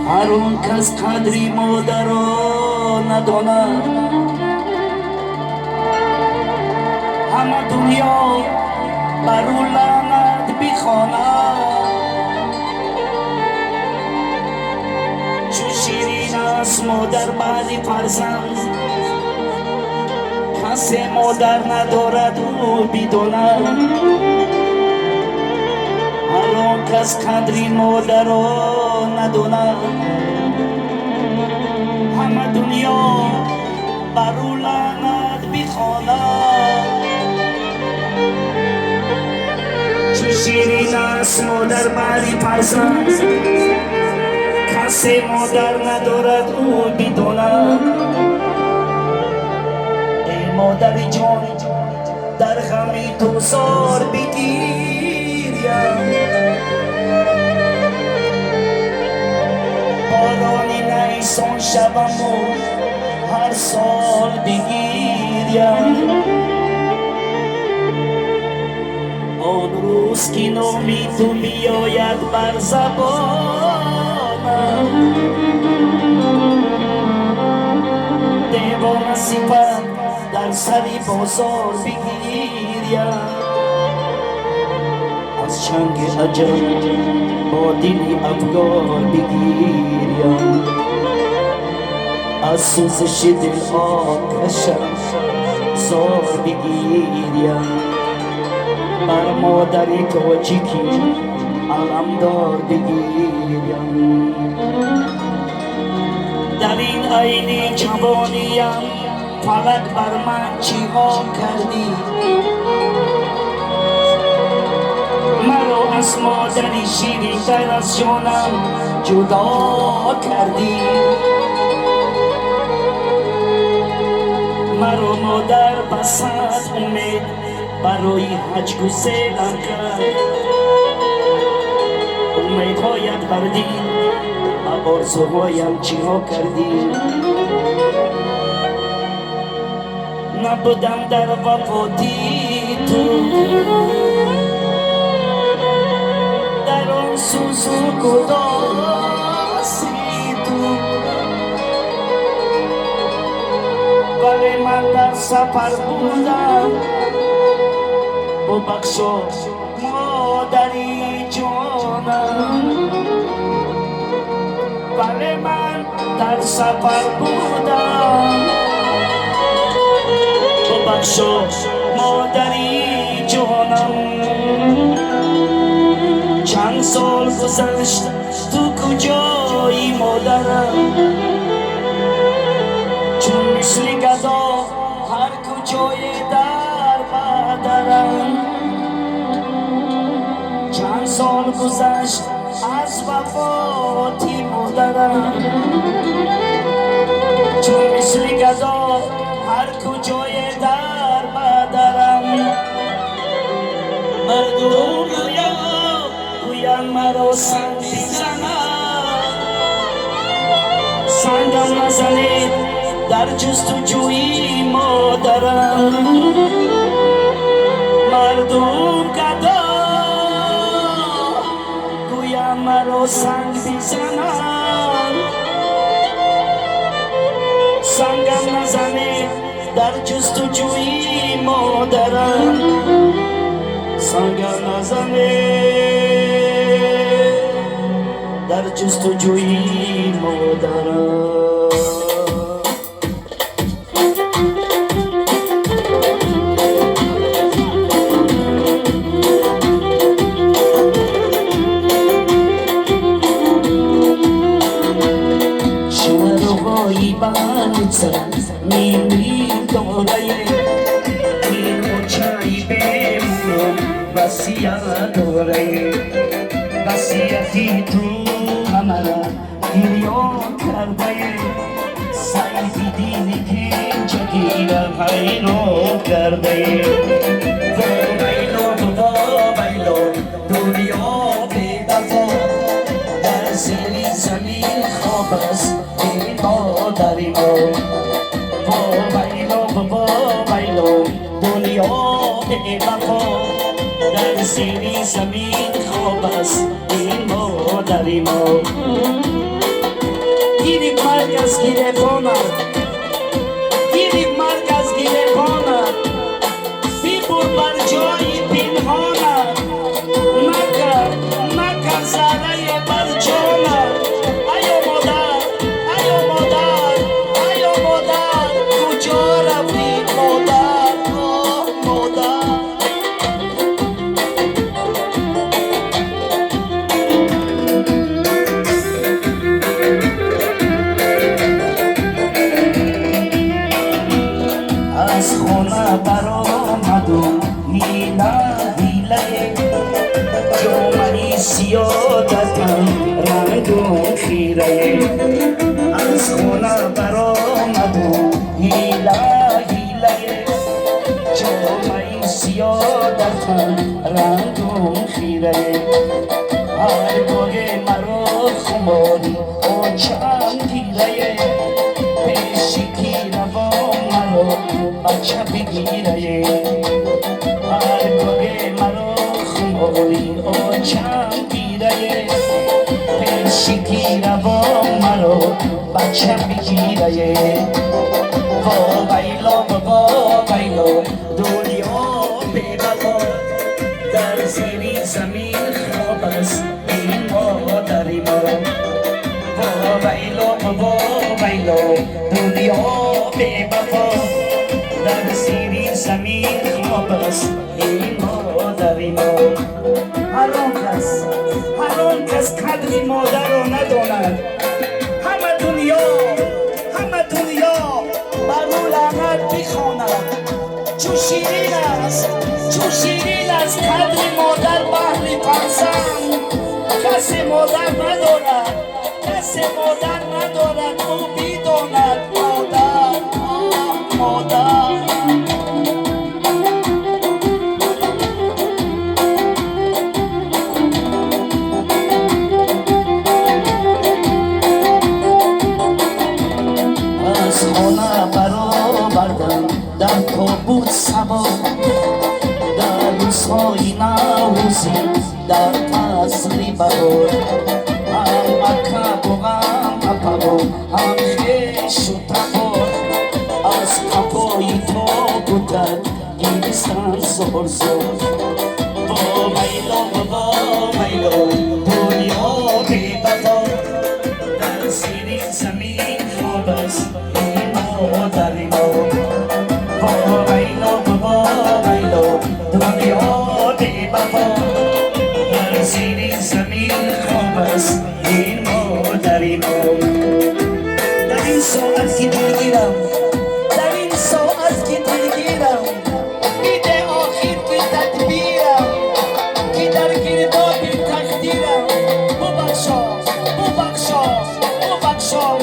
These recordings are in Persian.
هر اون کس قدری مادر را نداند، همه دنیا بر او لعنت بخواند. چو شیرین است مادر بعد فرزند، کسی مادر ندارد او بداند. هر آن کس قدری مادر را نداند، همه دنیا بر او لعنت بخواند. چو شیرین است مادر بعد فرزند، کسی مادر ندارد او بداند. ای مادر جان در غم تو زار بگیریم، بارانی نیسان شبم و هر سال بگیریم. آن روز که نامی تو بیاید بر زبانم، دیوان صفت در سری بازار بگیریم. از چنگ عجب با دلی افگار بگیریم، از سوزش دل آتشم زار بگیریم. بر مادر کوچکی علمدار بگیریم. در این عین جوانیم فلک بر من چی ها کردی، مرا از مادری شیرین تر از جانم جدا کردی. مرا مادر بسد امید برای حج گسیلم کرد، امیدهایت بردی آرزوهایم چی ها کردی. نبودم در وفاتی تو، در آن سوز و گداسی تو، ولی من در سفر بودم. ببخشا مادری جانم، ولی من در سفر بودم. ببخشا مادری جانم، چند سال گذشت تو کجایی مادرم؟ چون مثل گدا هر کجای در بدرم. چند سال گذشت از وفاتی مادرم، چون مثل گدا هر کجای در بدرم. مردم گویم مرا سنگ بزنم، سنگم نزنید در جستجوی مادرم. مردم گدا گویم مرا سنگ بزنم، سنگم نزنید در جستجوی مادرم. سنگم نزنید در جستجوی مادرم. میمیل داره این چای بمونم وسیعت داره. وسیعتی تو همه را گریان کرده، سعی دیدی که جگیرم حیران کرده. ویلو دنیا بی‌وفا، در زیر زمین خواب است این مادری ما. ویلو دنیا بی‌وفا، در زیر زمین خواب است این مادری ما. جانم ایو مادر ایو مادر ایو مادر کجا رفتی مادر مادر از خونه برآمدم هیله هیله جامعه سیادتم رنگ و خیره از خونه برآمدم هیله هیله جامعه سیادتم رنگ و خیره هر گوه مرا خماری آنچم گیره پیشی کی روان مرا بچه بگیره هر گوه مرا خماری آنچم گیره پیشی کی روان مرا بچه بگیره وایلو دنیا ببقا در زیر زمین خواب است این مادری ما وایلو دنیا ببقا در زیر زمین خواب است این مادری ما هر آن کس قدر مادر را نداند همه دنیا بر او لعنت بخواند چو شیرین است قدر مادر بهر فرزند کسی مادر ندارد او بداند مادر از خانه برآوردم در تابوت سوار در روزهای نوروزی در فصل بهار هم مکه و هم اپرو هم خویش و تبار از قفای تابوتت گریستن زار وایلو دنیا ببقا در زیر زمین خواب است این مادری ما وایلو دنیا ببقا در زیر زمین خواب است این مادری ما در این ساعت که دلگیرم میده آخر که تدبیرم که در گرداب تقدیرم ببخشا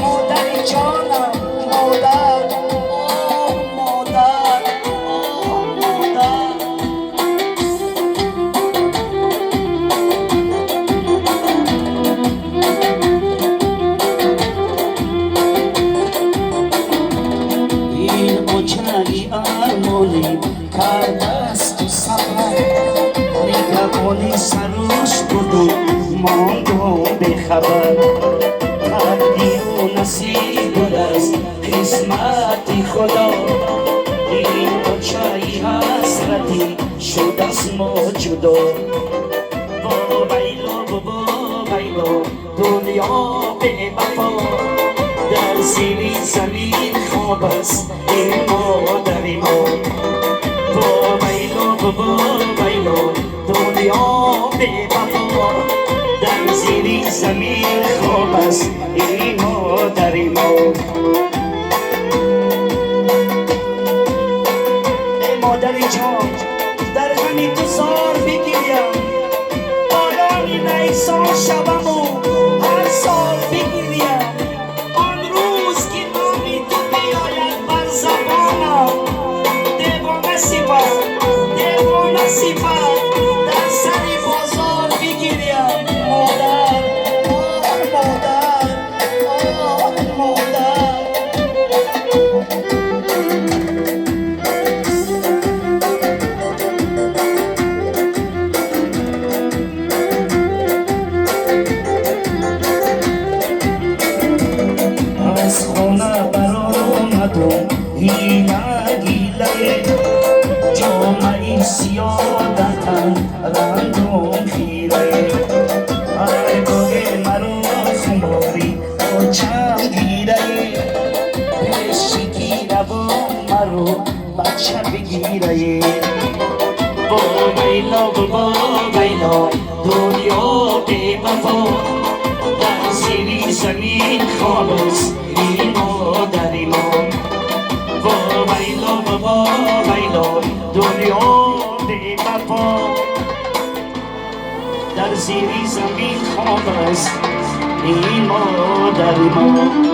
مادر جانم مادر این اوجری ارمانی کرده است تو سفر نگهبانی سروش بودو ماندو بخبر قدری و نصیب است قسمت خدا این اوجری حسرتی شد از ما جدا وایلو دنیا ببقا در زیر زمین خواب است این مادری ما وایلو دنیا ببقا در زیر زمین خواب است این مادری ما ای مادری جان در غم تو زار بگیرم بارانی نیسان شبمو هر سال بگیرم آن روز که نامی تو بیاید بر زبانم دیوانه صفت در سر بازار بگیرم مادر با ویلا دنیا بی وفا در زیر زمین خالص این مادری ما با ویلا دنیا بی وفا در زیر زمین خالص این مادری ما